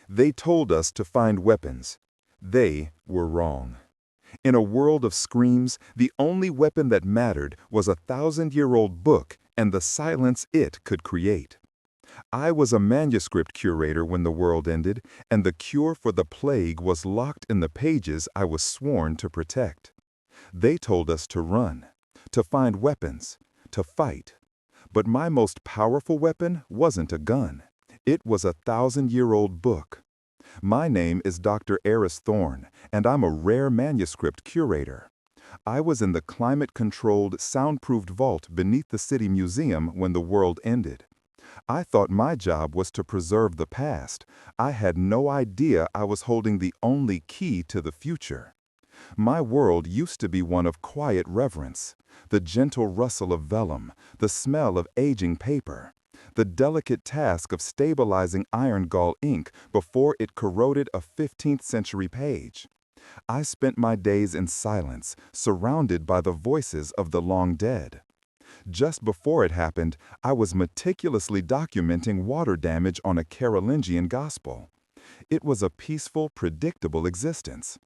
They told us to find weapons. They were wrong. In a world of screams, the only weapon that mattered was a 1,000-year-old book and the silence it could create. I was a manuscript curator when the world ended, and the cure for the plague was locked in the pages I was sworn to protect. They told us to run, to find weapons, to fight. But my most powerful weapon wasn't a gun. It was a 1,000-year-old book. My name is Dr. Eris Thorne, and I'm a rare manuscript curator. I was in the climate-controlled, soundproofed vault beneath the City Museum when the world ended. I thought my job was to preserve the past. I had no idea I was holding the only key to the future. My world used to be one of quiet reverence, the gentle rustle of vellum, the smell of aging paper, the delicate task of stabilizing iron gall ink before it corroded a 15th century page. I spent my days in silence, surrounded by the voices of the long dead. Just before it happened, I was meticulously documenting water damage on a Carolingian gospel. It was a peaceful, predictable existence.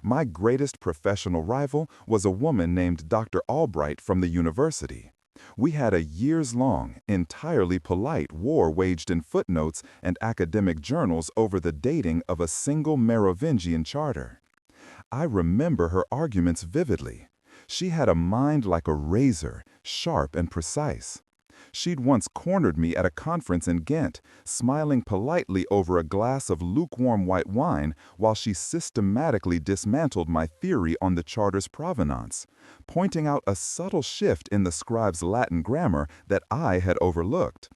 My greatest professional rival was a woman named Dr. Albright from the university. We had a years-long, entirely polite war waged in footnotes and academic journals over the dating of a single Merovingian charter. I remember her arguments vividly. She had a mind like a razor, sharp and precise. She'd once cornered me at a conference in Ghent, smiling politely over a glass of lukewarm white wine while she systematically dismantled my theory on the charter's provenance, pointing out a subtle shift in the scribe's Latin grammar that I had overlooked.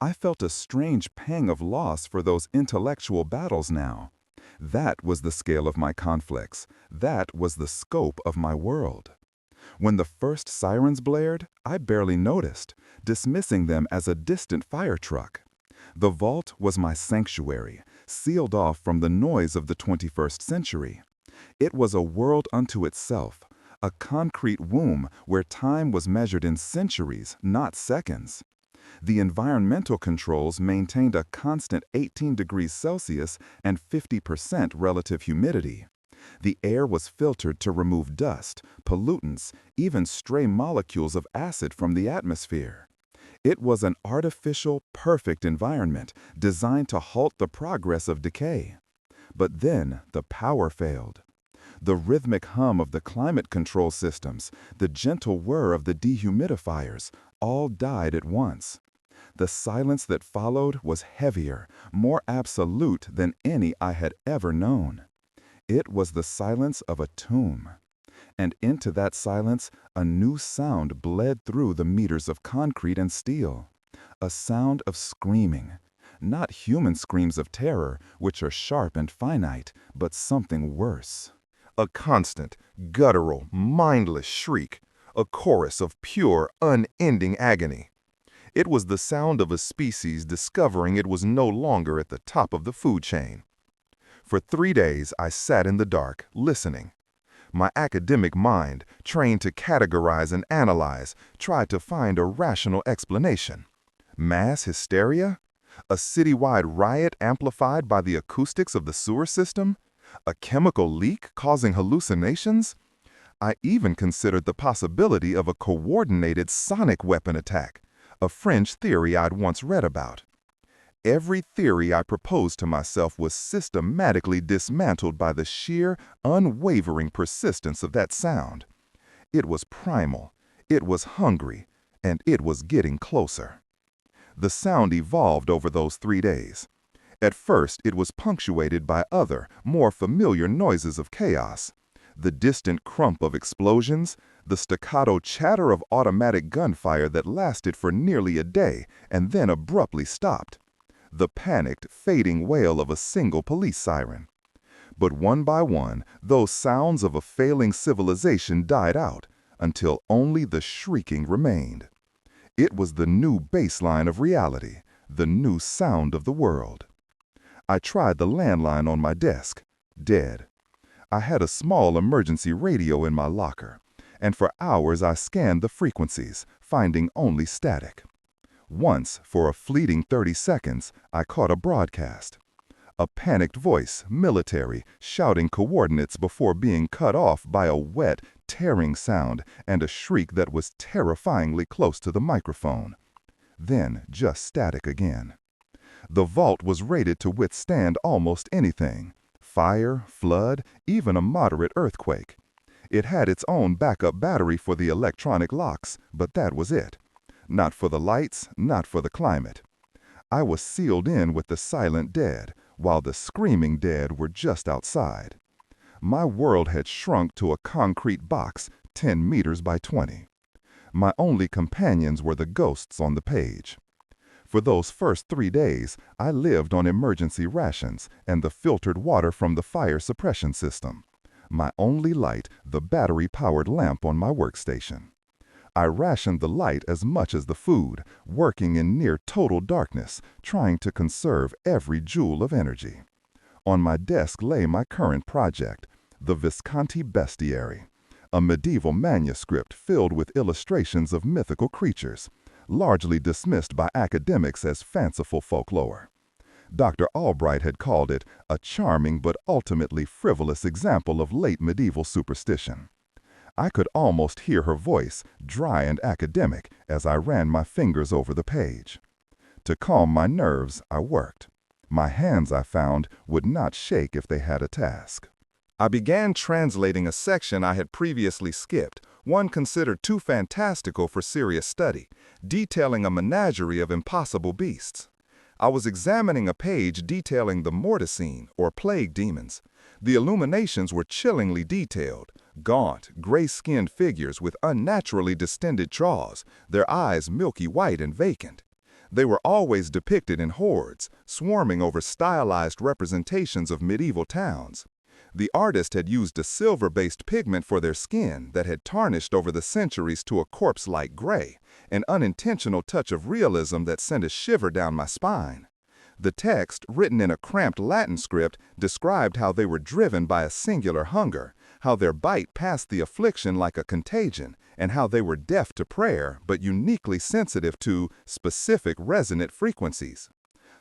I felt a strange pang of loss for those intellectual battles now. That was the scale of my conflicts. That was the scope of my world. When the first sirens blared, I barely noticed, dismissing them as a distant fire truck. The vault was my sanctuary, sealed off from the noise of the 21st century. It was a world unto itself, a concrete womb where time was measured in centuries, not seconds. The environmental controls maintained a constant 18 degrees Celsius and 50% relative humidity. The air was filtered to remove dust, pollutants, even stray molecules of acid from the atmosphere. It was an artificial, perfect environment designed to halt the progress of decay. But then the power failed. The rhythmic hum of the climate control systems, the gentle whir of the dehumidifiers, all died at once. The silence that followed was heavier, more absolute than any I had ever known. It was the silence of a tomb. And into that silence, a new sound bled through the meters of concrete and steel. A sound of screaming. Not human screams of terror, which are sharp and finite, but something worse. A constant, guttural, mindless shriek. A chorus of pure, unending agony. It was the sound of a species discovering it was no longer at the top of the food chain. For 3 days, I sat in the dark, listening. My academic mind, trained to categorize and analyze, tried to find a rational explanation. Mass hysteria? A citywide riot amplified by the acoustics of the sewer system? A chemical leak causing hallucinations? I even considered the possibility of a coordinated sonic weapon attack, a French theory I'd once read about. Every theory I proposed to myself was systematically dismantled by the sheer, unwavering persistence of that sound. It was primal, it was hungry, and it was getting closer. The sound evolved over those 3 days. At first, it was punctuated by other, more familiar noises of chaos. The distant crump of explosions, the staccato chatter of automatic gunfire that lasted for nearly a day and then abruptly stopped. The panicked, fading wail of a single police siren. But one by one, those sounds of a failing civilization died out, until only the shrieking remained. It was the new baseline of reality, the new sound of the world. I tried the landline on my desk. Dead. I had a small emergency radio in my locker, and for hours I scanned the frequencies, finding only static. Once, for a fleeting 30 seconds, I caught a broadcast. A panicked voice, military, shouting coordinates before being cut off by a wet, tearing sound and a shriek that was terrifyingly close to the microphone. Then just static again. The vault was rated to withstand almost anything: fire, flood, even a moderate earthquake. It had its own backup battery for the electronic locks, but that was it. Not for the lights, not for the climate. I was sealed in with the silent dead, while the screaming dead were just outside. My world had shrunk to a concrete box 10 meters by 20. My only companions were the ghosts on the page. For those first 3 days, I lived on emergency rations and the filtered water from the fire suppression system. My only light, the battery-powered lamp on my workstation. I rationed the light as much as the food, working in near total darkness, trying to conserve every joule of energy. On my desk lay my current project, the Visconti Bestiary, a medieval manuscript filled with illustrations of mythical creatures, largely dismissed by academics as fanciful folklore. Dr. Albright had called it a charming but ultimately frivolous example of late medieval superstition. I could almost hear her voice, dry and academic, as I ran my fingers over the page. To calm my nerves, I worked. My hands, I found, would not shake if they had a task. I began translating a section I had previously skipped, one considered too fantastical for serious study, detailing a menagerie of impossible beasts. I was examining a page detailing the morticine, or plague demons. The illuminations were chillingly detailed, gaunt, gray-skinned figures with unnaturally distended jaws, their eyes milky white and vacant. They were always depicted in hordes, swarming over stylized representations of medieval towns. The artist had used a silver-based pigment for their skin that had tarnished over the centuries to a corpse-like gray, an unintentional touch of realism that sent a shiver down my spine. The text, written in a cramped Latin script, described how they were driven by a singular hunger, how their bite passed the affliction like a contagion, and how they were deaf to prayer but uniquely sensitive to specific resonant frequencies.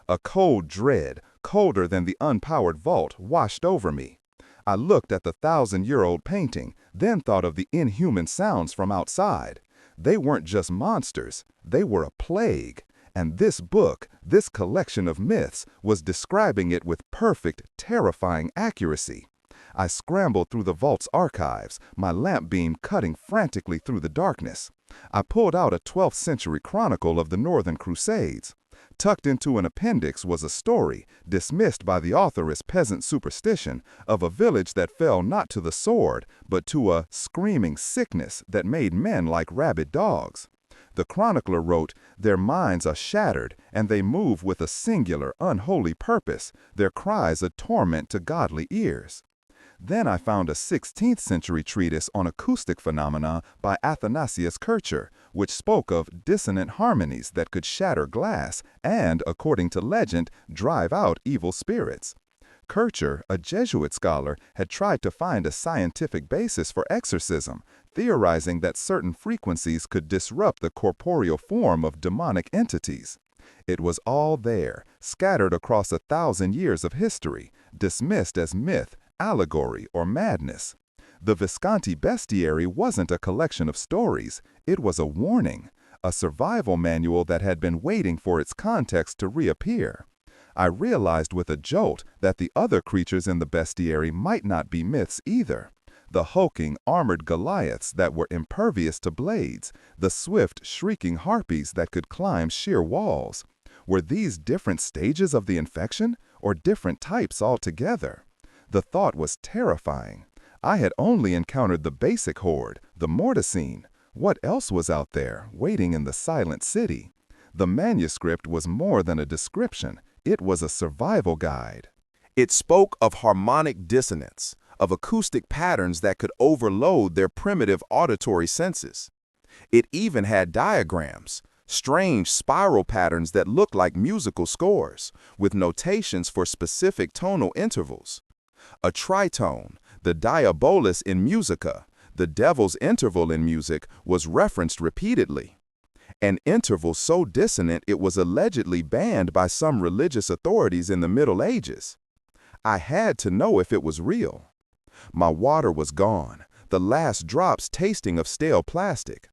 A cold dread, colder than the unpowered vault, washed over me. I looked at the 1,000-year-old painting, then thought of the inhuman sounds from outside. They weren't just monsters, they were a plague. And this book, this collection of myths, was describing it with perfect, terrifying accuracy. I scrambled through the vault's archives, my lamp beam cutting frantically through the darkness. I pulled out a 12th century chronicle of the Northern Crusades. Tucked into an appendix was a story, dismissed by the author as peasant superstition, of a village that fell not to the sword, but to a screaming sickness that made men like rabid dogs. The chronicler wrote, "Their minds are shattered, and they move with a singular, unholy purpose, their cries a torment to godly ears." Then I found a 16th century treatise on acoustic phenomena by Athanasius Kircher, which spoke of dissonant harmonies that could shatter glass and, according to legend, drive out evil spirits. Kircher, a Jesuit scholar, had tried to find a scientific basis for exorcism, theorizing that certain frequencies could disrupt the corporeal form of demonic entities. It was all there, scattered across 1,000 years of history, dismissed as myth, allegory, or madness. The Visconti Bestiary wasn't a collection of stories, it was a warning, a survival manual that had been waiting for its context to reappear. I realized with a jolt that the other creatures in the bestiary might not be myths either. The hulking, armored Goliaths that were impervious to blades, the swift, shrieking harpies that could climb sheer walls. Were these different stages of the infection, or different types altogether? The thought was terrifying. I had only encountered the basic horde, the morticine. What else was out there, waiting in the silent city? The manuscript was more than a description. It was a survival guide. It spoke of harmonic dissonance, of acoustic patterns that could overload their primitive auditory senses. It even had diagrams, strange spiral patterns that looked like musical scores, with notations for specific tonal intervals. A tritone, the diabolus in musica, the devil's interval in music, was referenced repeatedly. An interval so dissonant it was allegedly banned by some religious authorities in the Middle Ages. I had to know if it was real. My water was gone, the last drops tasting of stale plastic.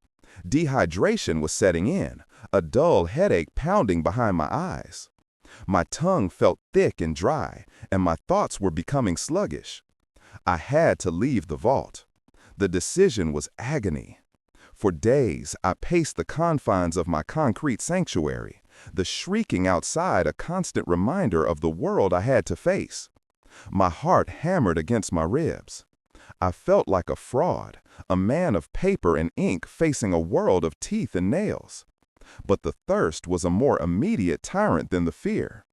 Dehydration was setting in, a dull headache pounding behind my eyes. My tongue felt thick and dry, and my thoughts were becoming sluggish. I had to leave the vault. The decision was agony. For days, I paced the confines of my concrete sanctuary, the shrieking outside a constant reminder of the world I had to face. My heart hammered against my ribs. I felt like a fraud, a man of paper and ink facing a world of teeth and nails. But the thirst was a more immediate tyrant than the fear.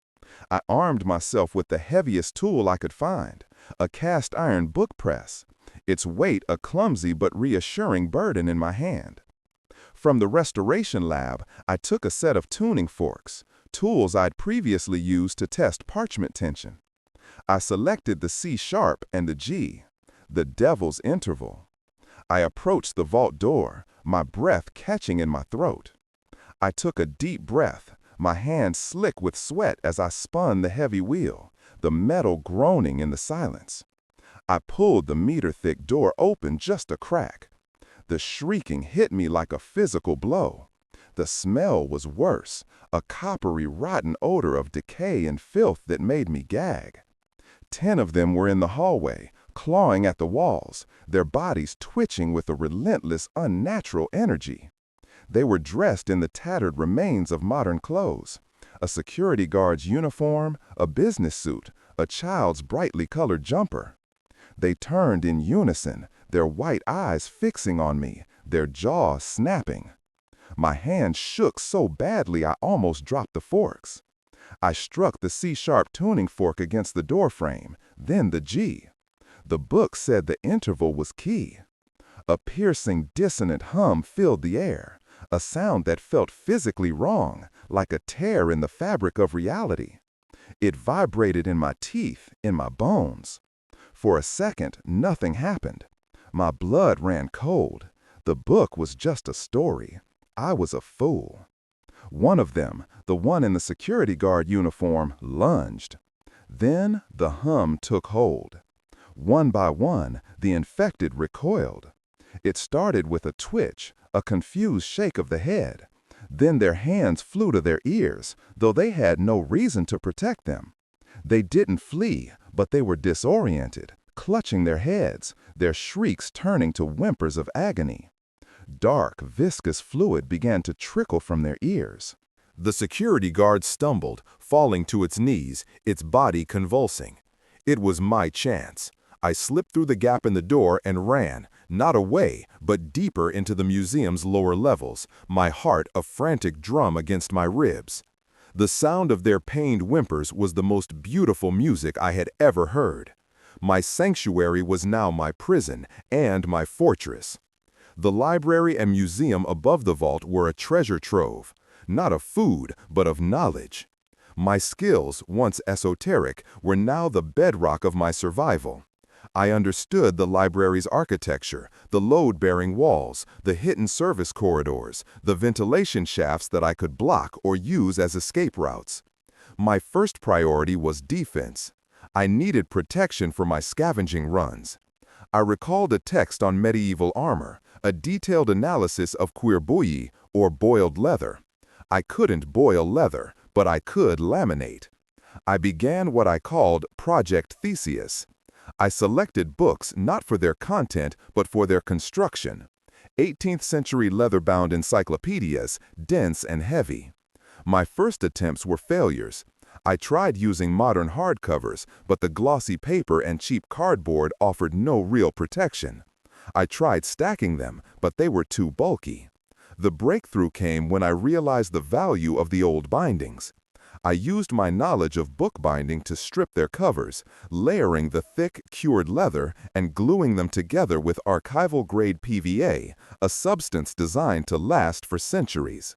I armed myself with the heaviest tool I could find, a cast-iron book press, its weight a clumsy but reassuring burden in my hand. From the restoration lab, I took a set of tuning forks, tools I'd previously used to test parchment tension. I selected the C# and the G, the devil's interval. I approached the vault door, my breath catching in my throat. I took a deep breath, my hands slick with sweat as I spun the heavy wheel, the metal groaning in the silence. I pulled the meter-thick door open just a crack. The shrieking hit me like a physical blow. The smell was worse, a coppery, rotten odor of decay and filth that made me gag. 10 of them were in the hallway, clawing at the walls, their bodies twitching with a relentless, unnatural energy. They were dressed in the tattered remains of modern clothes, a security guard's uniform, a business suit, a child's brightly colored jumper. They turned in unison, their white eyes fixing on me, their jaws snapping. My hand shook so badly I almost dropped the forks. I struck the C# tuning fork against the doorframe, then the G. The book said the interval was key. A piercing, dissonant hum filled the air, a sound that felt physically wrong, like a tear in the fabric of reality. It vibrated in my teeth, in my bones. For a second, nothing happened. My blood ran cold. The book was just a story. I was a fool. One of them, the one in the security guard uniform, lunged. Then the hum took hold. One by one, the infected recoiled. It started with a twitch, a confused shake of the head. Then their hands flew to their ears, though they had no reason to protect them. They didn't flee, but they were disoriented, clutching their heads, their shrieks turning to whimpers of agony. Dark, viscous fluid began to trickle from their ears. The security guard stumbled, falling to its knees, its body convulsing. It was my chance. I slipped through the gap in the door and ran, not away, but deeper into the museum's lower levels, my heart a frantic drum against my ribs. The sound of their pained whimpers was the most beautiful music I had ever heard. My sanctuary was now my prison and my fortress. The library and museum above the vault were a treasure trove, not of food, but of knowledge. My skills, once esoteric, were now the bedrock of my survival. I understood the library's architecture, the load-bearing walls, the hidden service corridors, the ventilation shafts that I could block or use as escape routes. My first priority was defense. I needed protection for my scavenging runs. I recalled a text on medieval armor, a detailed analysis of cuirbouilly, or boiled leather. I couldn't boil leather, but I could laminate. I began what I called Project Theseus. I selected books not for their content, but for their construction. 18th century leather-bound encyclopedias, dense and heavy. My first attempts were failures. I tried using modern hardcovers, but the glossy paper and cheap cardboard offered no real protection. I tried stacking them, but they were too bulky. The breakthrough came when I realized the value of the old bindings. I used my knowledge of bookbinding to strip their covers, layering the thick, cured leather and gluing them together with archival-grade PVA, a substance designed to last for centuries.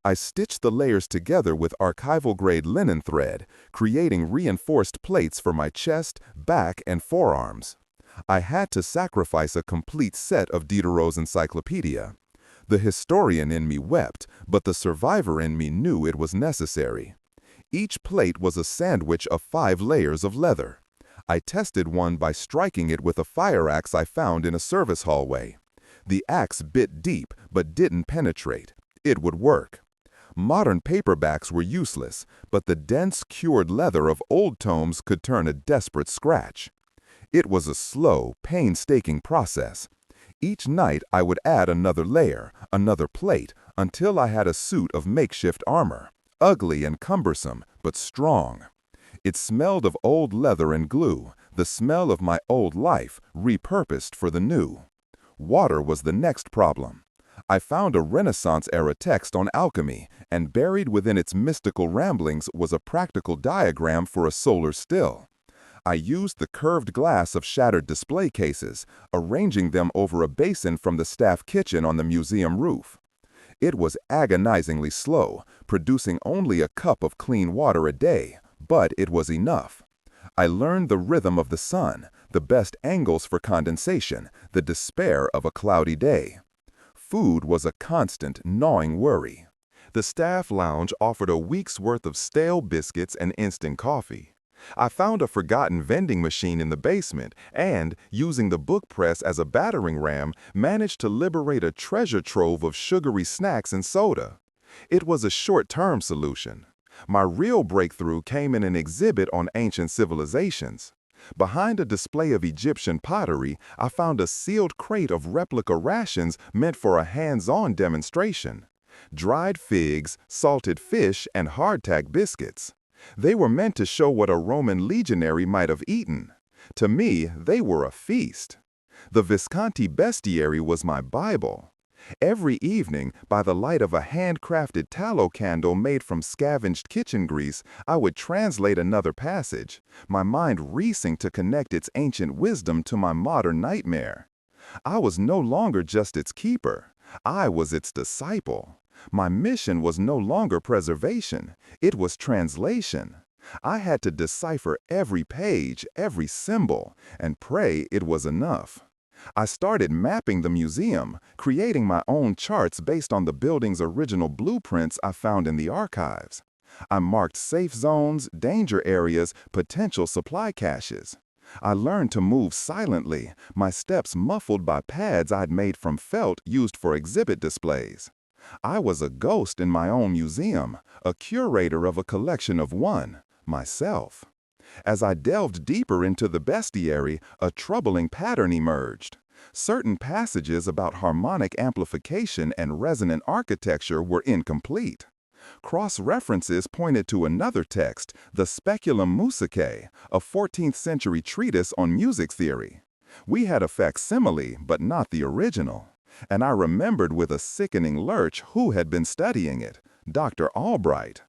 I stitched the layers together with archival-grade linen thread, creating reinforced plates for my chest, back, and forearms. I had to sacrifice a complete set of Diderot's encyclopedia. The historian in me wept, but the survivor in me knew it was necessary. Each plate was a sandwich of 5 layers of leather. I tested one by striking it with a fire axe I found in a service hallway. The axe bit deep but didn't penetrate. It would work. Modern paperbacks were useless, but the dense, cured leather of old tomes could turn a desperate scratch. It was a slow, painstaking process. Each night I would add another layer, another plate, until I had a suit of makeshift armor, ugly and cumbersome, but strong. It smelled of old leather and glue, the smell of my old life, repurposed for the new. Water was the next problem. I found a Renaissance-era text on alchemy, and buried within its mystical ramblings was a practical diagram for a solar still. I used the curved glass of shattered display cases, arranging them over a basin from the staff kitchen on the museum roof. It was agonizingly slow, producing only a cup of clean water a day, but it was enough. I learned the rhythm of the sun, the best angles for condensation, the despair of a cloudy day. Food was a constant, gnawing worry. The staff lounge offered a week's worth of stale biscuits and instant coffee. I found a forgotten vending machine in the basement and, using the book press as a battering ram, managed to liberate a treasure trove of sugary snacks and soda. It was a short-term solution. My real breakthrough came in an exhibit on ancient civilizations. Behind a display of Egyptian pottery, I found a sealed crate of replica rations meant for a hands-on demonstration. Dried figs, salted fish, and hardtack biscuits. They were meant to show what a Roman legionary might have eaten. To me, they were a feast. The Visconti bestiary was my Bible. Every evening, by the light of a handcrafted tallow candle made from scavenged kitchen grease, I would translate another passage, my mind racing to connect its ancient wisdom to my modern nightmare. I was no longer just its keeper. I was its disciple. My mission was no longer preservation. It was translation. I had to decipher every page, every symbol, and pray it was enough. I started mapping the museum, creating my own charts based on the building's original blueprints I found in the archives. I marked safe zones, danger areas, potential supply caches. I learned to move silently, my steps muffled by pads I'd made from felt used for exhibit displays. I was a ghost in my own museum, a curator of a collection of one, myself. As I delved deeper into the bestiary, a troubling pattern emerged. Certain passages about harmonic amplification and resonant architecture were incomplete. Cross-references pointed to another text, the Speculum Musicae, a 14th-century treatise on music theory. We had a facsimile, but not the original. And I remembered with a sickening lurch who had been studying it, Dr. Albright.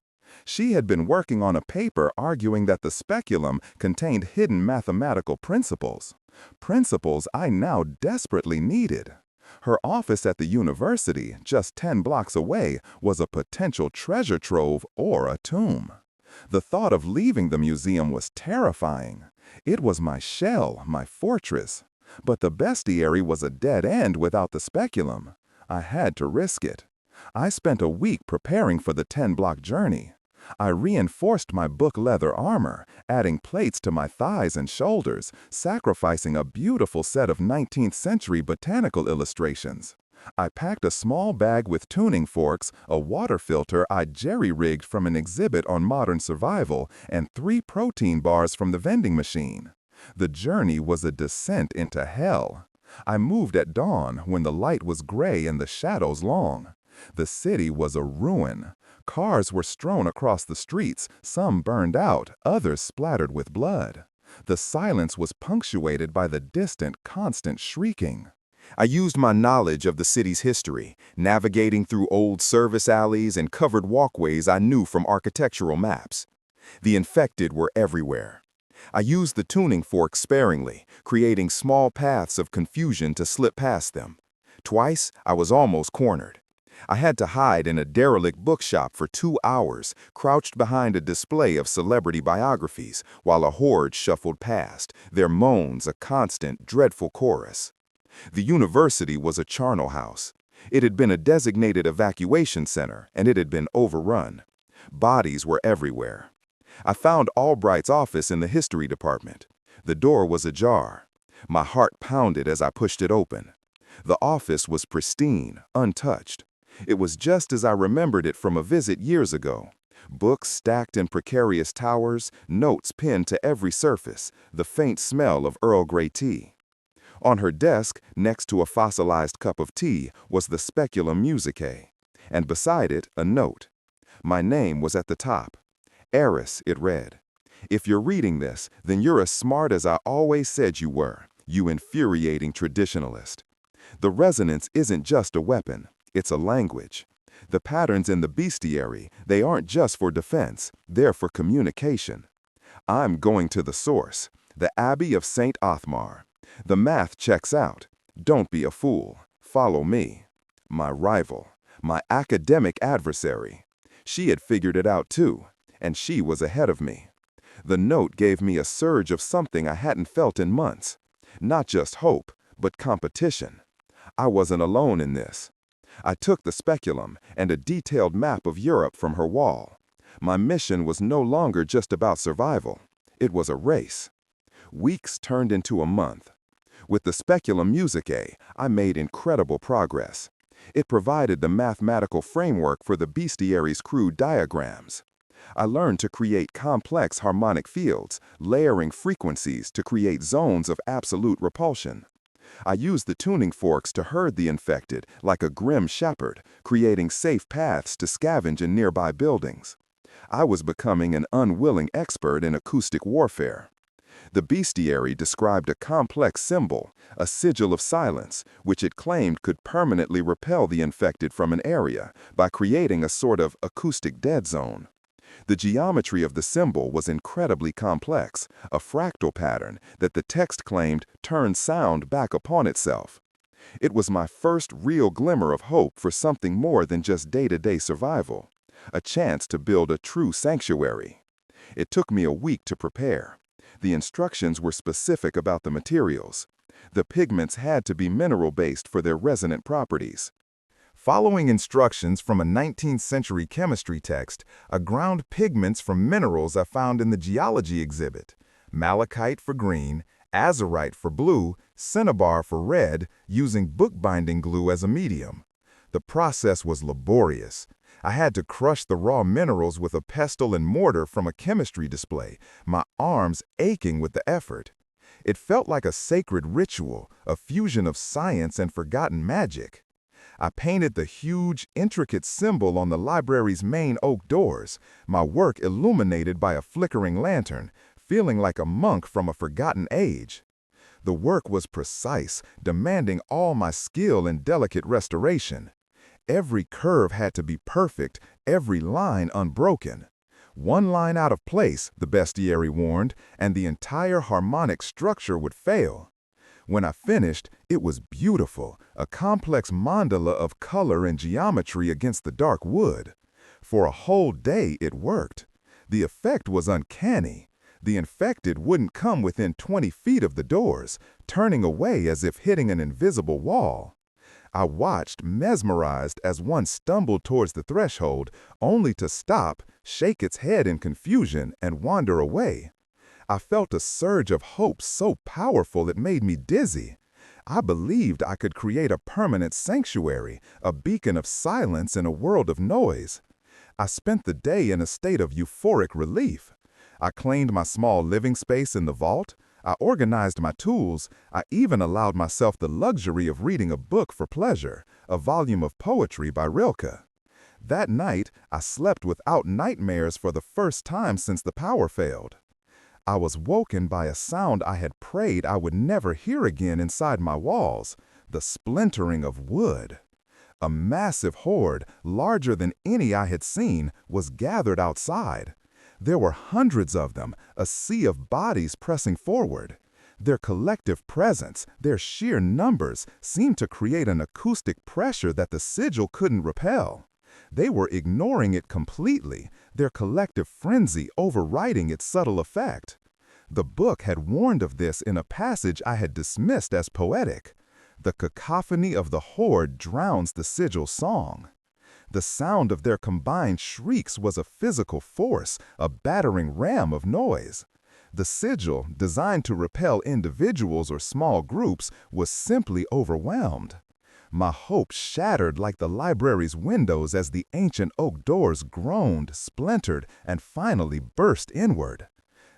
She had been working on a paper arguing that the speculum contained hidden mathematical principles. Principles I now desperately needed. Her office at the university, just 10 blocks away, was a potential treasure trove or a tomb. The thought of leaving the museum was terrifying. It was my shell, my fortress. But the bestiary was a dead end without the speculum. I had to risk it. I spent a week preparing for the 10-block journey. I reinforced my book leather armor, adding plates to my thighs and shoulders, sacrificing a beautiful set of 19th-century botanical illustrations. I packed a small bag with tuning forks, a water filter I'd jerry-rigged from an exhibit on modern survival, and 3 protein bars from the vending machine. The journey was a descent into hell. I moved at dawn when the light was gray and the shadows long. The city was a ruin. Cars were strewn across the streets, some burned out, others splattered with blood. The silence was punctuated by the distant, constant shrieking. I used my knowledge of the city's history, navigating through old service alleys and covered walkways I knew from architectural maps. The infected were everywhere. I used the tuning fork sparingly, creating small paths of confusion to slip past them. Twice, I was almost cornered. I had to hide in a derelict bookshop for 2 hours, crouched behind a display of celebrity biographies, while a horde shuffled past, their moans a constant, dreadful chorus. The university was a charnel house. It had been a designated evacuation center, and it had been overrun. Bodies were everywhere. I found Albright's office in the history department. The door was ajar. My heart pounded as I pushed it open. The office was pristine, untouched. It was just as I remembered it from a visit years ago. Books stacked in precarious towers, notes pinned to every surface, the faint smell of Earl Grey tea. On her desk, next to a fossilized cup of tea, was the Speculum Musicae, and beside it, a note. My name was at the top. Eris, it read. If you're reading this, then you're as smart as I always said you were, you infuriating traditionalist. The resonance isn't just a weapon, it's a language. The patterns in the bestiary, they aren't just for defense, they're for communication. I'm going to the source, the Abbey of St. Othmar. The math checks out. Don't be a fool. Follow me. My rival, my academic adversary. She had figured it out too, and she was ahead of me. The note gave me a surge of something I hadn't felt in months. Not just hope, but competition. I wasn't alone in this. I took the speculum and a detailed map of Europe from her wall. My mission was no longer just about survival. It was a race. Weeks turned into a month. With the Speculum Musicae, I made incredible progress. It provided the mathematical framework for the bestiary's crude diagrams. I learned to create complex harmonic fields, layering frequencies to create zones of absolute repulsion. I used the tuning forks to herd the infected like a grim shepherd, creating safe paths to scavenge in nearby buildings. I was becoming an unwilling expert in acoustic warfare. The bestiary described a complex symbol, a sigil of silence, which it claimed could permanently repel the infected from an area by creating a sort of acoustic dead zone. The geometry of the symbol was incredibly complex, a fractal pattern that the text claimed turned sound back upon itself. It was my first real glimmer of hope for something more than just day-to-day survival, a chance to build a true sanctuary. It took me a week to prepare. The instructions were specific about the materials. The pigments had to be mineral-based for their resonant properties. Following instructions from a 19th century chemistry text, I ground pigments from minerals I found in the geology exhibit. Malachite for green, azurite for blue, cinnabar for red, using bookbinding glue as a medium. The process was laborious. I had to crush the raw minerals with a pestle and mortar from a chemistry display, my arms aching with the effort. It felt like a sacred ritual, a fusion of science and forgotten magic. I painted the huge, intricate symbol on the library's main oak doors, my work illuminated by a flickering lantern, feeling like a monk from a forgotten age. The work was precise, demanding all my skill in delicate restoration. Every curve had to be perfect, every line unbroken. One line out of place, the bestiary warned, and the entire harmonic structure would fail. When I finished, it was beautiful, a complex mandala of color and geometry against the dark wood. For a whole day, it worked. The effect was uncanny. The infected wouldn't come within 20 feet of the doors, turning away as if hitting an invisible wall. I watched, mesmerized, as one stumbled towards the threshold, only to stop, shake its head in confusion, and wander away. I felt a surge of hope so powerful it made me dizzy. I believed I could create a permanent sanctuary, a beacon of silence in a world of noise. I spent the day in a state of euphoric relief. I claimed my small living space in the vault. I organized my tools. I even allowed myself the luxury of reading a book for pleasure, a volume of poetry by Rilke. That night, I slept without nightmares for the first time since the power failed. I was woken by a sound I had prayed I would never hear again inside my walls, the splintering of wood. A massive horde, larger than any I had seen, was gathered outside. There were hundreds of them, a sea of bodies pressing forward. Their collective presence, their sheer numbers, seemed to create an acoustic pressure that the sigil couldn't repel. They were ignoring it completely, their collective frenzy overriding its subtle effect. The book had warned of this in a passage I had dismissed as poetic. The cacophony of the horde drowns the sigil's song. The sound of their combined shrieks was a physical force, a battering ram of noise. The sigil, designed to repel individuals or small groups, was simply overwhelmed. My hopes shattered like the library's windows as the ancient oak doors groaned, splintered, and finally burst inward.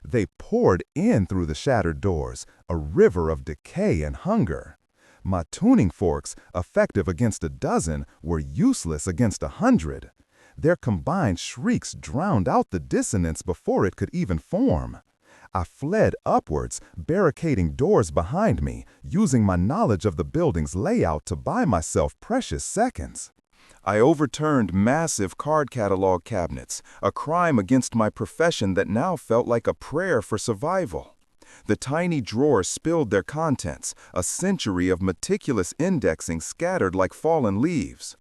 They poured in through the shattered doors, a river of decay and hunger. My tuning forks, effective against a dozen, were useless against 100. Their combined shrieks drowned out the dissonance before it could even form. I fled upwards, barricading doors behind me, using my knowledge of the building's layout to buy myself precious seconds. I overturned massive card catalog cabinets, a crime against my profession that now felt like a prayer for survival. The tiny drawers spilled their contents, a century of meticulous indexing scattered like fallen leaves.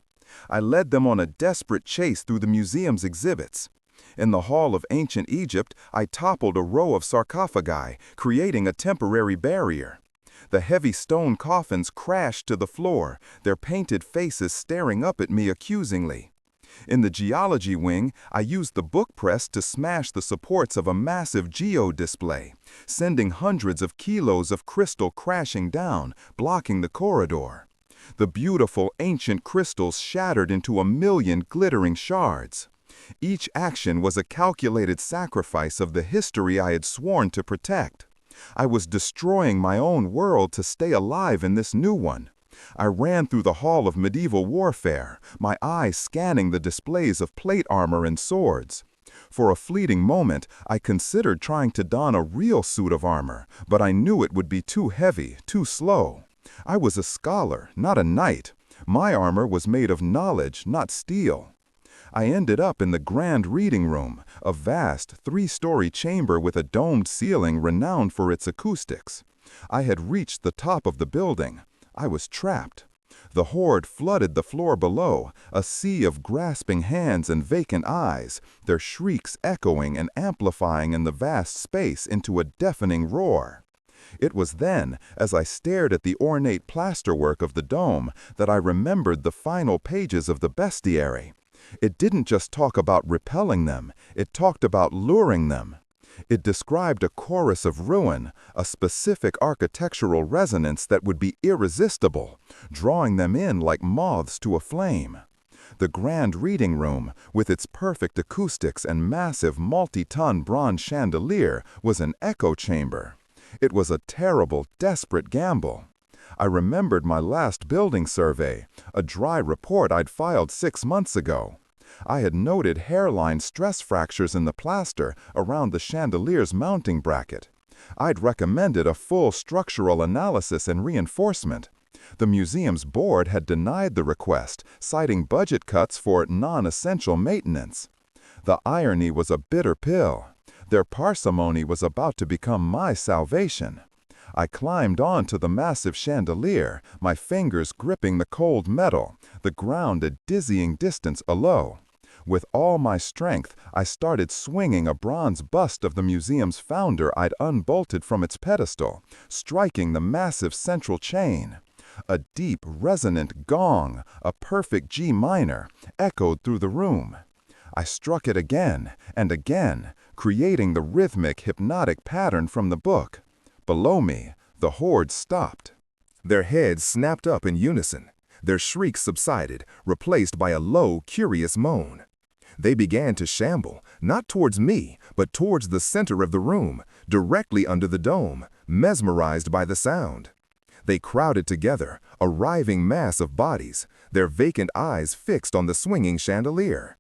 I led them on a desperate chase through the museum's exhibits. In the Hall of Ancient Egypt, I toppled a row of sarcophagi, creating a temporary barrier. The heavy stone coffins crashed to the floor, their painted faces staring up at me accusingly. In the geology wing, I used the book press to smash the supports of a massive geo-display, sending hundreds of kilos of crystal crashing down, blocking the corridor. The beautiful ancient crystals shattered into 1,000,000 glittering shards. Each action was a calculated sacrifice of the history I had sworn to protect. I was destroying my own world to stay alive in this new one. I ran through the hall of medieval warfare, my eyes scanning the displays of plate armor and swords. For a fleeting moment, I considered trying to don a real suit of armor, but I knew it would be too heavy, too slow. I was a scholar, not a knight. My armor was made of knowledge, not steel. I ended up in the grand reading room, a vast, 3-story chamber with a domed ceiling renowned for its acoustics. I had reached the top of the building. I was trapped. The horde flooded the floor below, a sea of grasping hands and vacant eyes, their shrieks echoing and amplifying in the vast space into a deafening roar. It was then, as I stared at the ornate plasterwork of the dome, that I remembered the final pages of the bestiary. It didn't just talk about repelling them, it talked about luring them. It described a chorus of ruin, a specific architectural resonance that would be irresistible, drawing them in like moths to a flame. The grand reading room, with its perfect acoustics and massive multi-ton bronze chandelier, was an echo chamber. It was a terrible, desperate gamble. I remembered my last building survey, a dry report I'd filed 6 months ago. I had noted hairline stress fractures in the plaster around the chandelier's mounting bracket. I'd recommended a full structural analysis and reinforcement. The museum's board had denied the request, citing budget cuts for non-essential maintenance. The irony was a bitter pill. Their parsimony was about to become my salvation. I climbed onto the massive chandelier, my fingers gripping the cold metal, the ground a dizzying distance below. With all my strength, I started swinging a bronze bust of the museum's founder I'd unbolted from its pedestal, striking the massive central chain. A deep, resonant gong, a perfect G minor, echoed through the room. I struck it again and again, creating the rhythmic, hypnotic pattern from the book. Below me, the horde stopped. Their heads snapped up in unison. Their shrieks subsided, replaced by a low, curious moan. They began to shamble, not towards me, but towards the center of the room, directly under the dome, mesmerized by the sound. They crowded together, a writhing mass of bodies, their vacant eyes fixed on the swinging chandelier.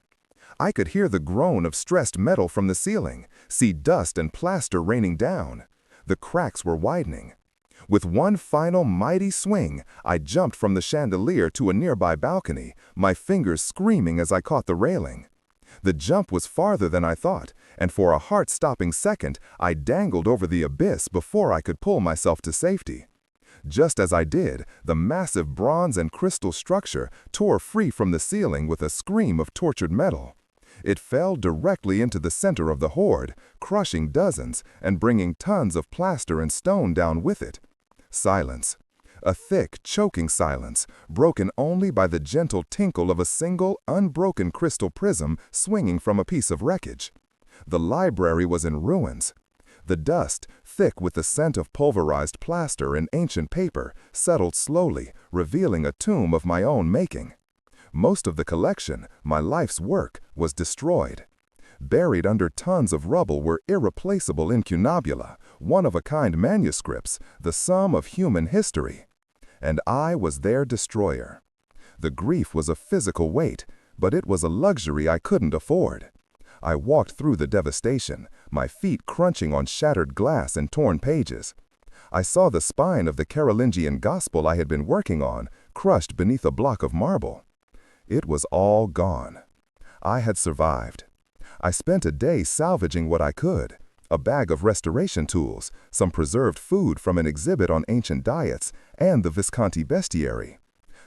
I could hear the groan of stressed metal from the ceiling, see dust and plaster raining down. The cracks were widening. With one final mighty swing, I jumped from the chandelier to a nearby balcony, my fingers screaming as I caught the railing. The jump was farther than I thought, and for a heart-stopping second, I dangled over the abyss before I could pull myself to safety. Just as I did, the massive bronze and crystal structure tore free from the ceiling with a scream of tortured metal. It fell directly into the center of the horde, crushing dozens and bringing tons of plaster and stone down with it. Silence. A thick, choking silence, broken only by the gentle tinkle of a single, unbroken crystal prism swinging from a piece of wreckage. The library was in ruins. The dust, thick with the scent of pulverized plaster and ancient paper, settled slowly, revealing a tomb of my own making. Most of the collection, my life's work, was destroyed. Buried under tons of rubble were irreplaceable incunabula, one-of-a-kind manuscripts, the sum of human history. And I was their destroyer. The grief was a physical weight, but it was a luxury I couldn't afford. I walked through the devastation, my feet crunching on shattered glass and torn pages. I saw the spine of the Carolingian gospel I had been working on, crushed beneath a block of marble. It was all gone. I had survived. I spent a day salvaging what I could: a bag of restoration tools, some preserved food from an exhibit on ancient diets, and the Visconti bestiary.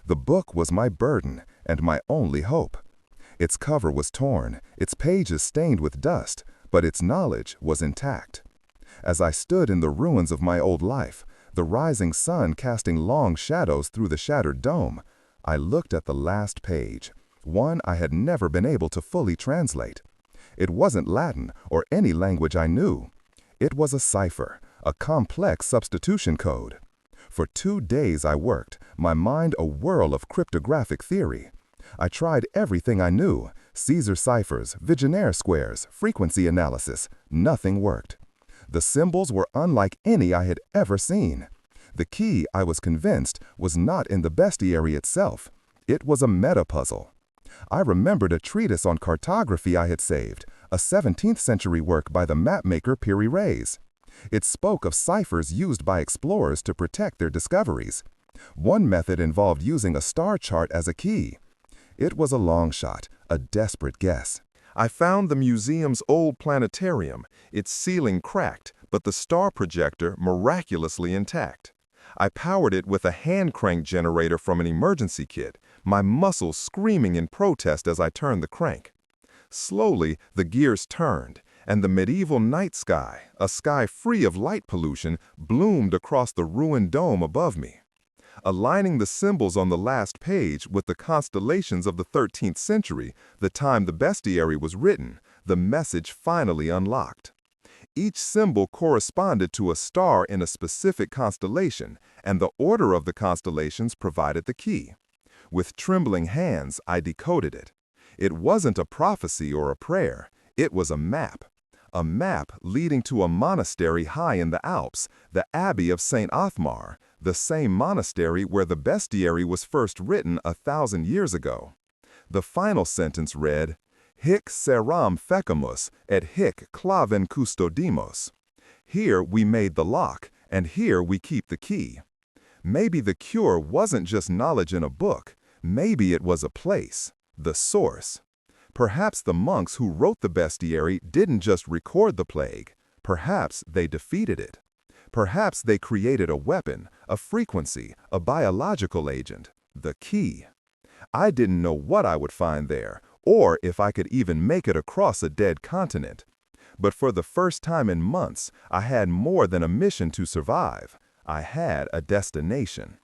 The book was my burden and my only hope. Its cover was torn, its pages stained with dust, but its knowledge was intact. As I stood in the ruins of my old life, the rising sun casting long shadows through the shattered dome, I looked at the last page, one I had never been able to fully translate. It wasn't Latin or any language I knew. It was a cipher, a complex substitution code. For 2 days I worked, my mind a whirl of cryptographic theory. I tried everything I knew: Caesar ciphers, Vigenère squares, frequency analysis. Nothing worked. The symbols were unlike any I had ever seen. The key, I was convinced, was not in the bestiary itself. It was a meta-puzzle. I remembered a treatise on cartography I had saved, a 17th century work by the mapmaker Piri Reis. It spoke of ciphers used by explorers to protect their discoveries. One method involved using a star chart as a key. It was a long shot, a desperate guess. I found the museum's old planetarium, its ceiling cracked, but the star projector miraculously intact. I powered it with a hand crank generator from an emergency kit, my muscles screaming in protest as I turned the crank. Slowly, the gears turned, and the medieval night sky, a sky free of light pollution, bloomed across the ruined dome above me. Aligning the symbols on the last page with the constellations of the 13th century, the time the bestiary was written, the message finally unlocked. Each symbol corresponded to a star in a specific constellation, and the order of the constellations provided the key. With trembling hands, I decoded it. It wasn't a prophecy or a prayer. It was a map. A map leading to a monastery high in the Alps, the Abbey of St. Othmar, the same monastery where the bestiary was first written 1,000 years ago. The final sentence read, "Hic seram fecamus, et hic claven custodimos." Here we made the lock, and here we keep the key. Maybe the cure wasn't just knowledge in a book. Maybe it was a place, the source. Perhaps the monks who wrote the bestiary didn't just record the plague. Perhaps they defeated it. Perhaps they created a weapon, a frequency, a biological agent, the key. I didn't know what I would find there, or if I could even make it across a dead continent. But for the first time in months, I had more than a mission to survive. I had a destination.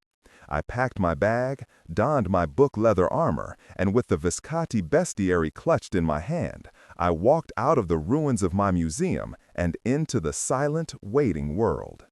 I packed my bag, donned my book leather armor, and with the Visconti bestiary clutched in my hand, I walked out of the ruins of my museum and into the silent, waiting world.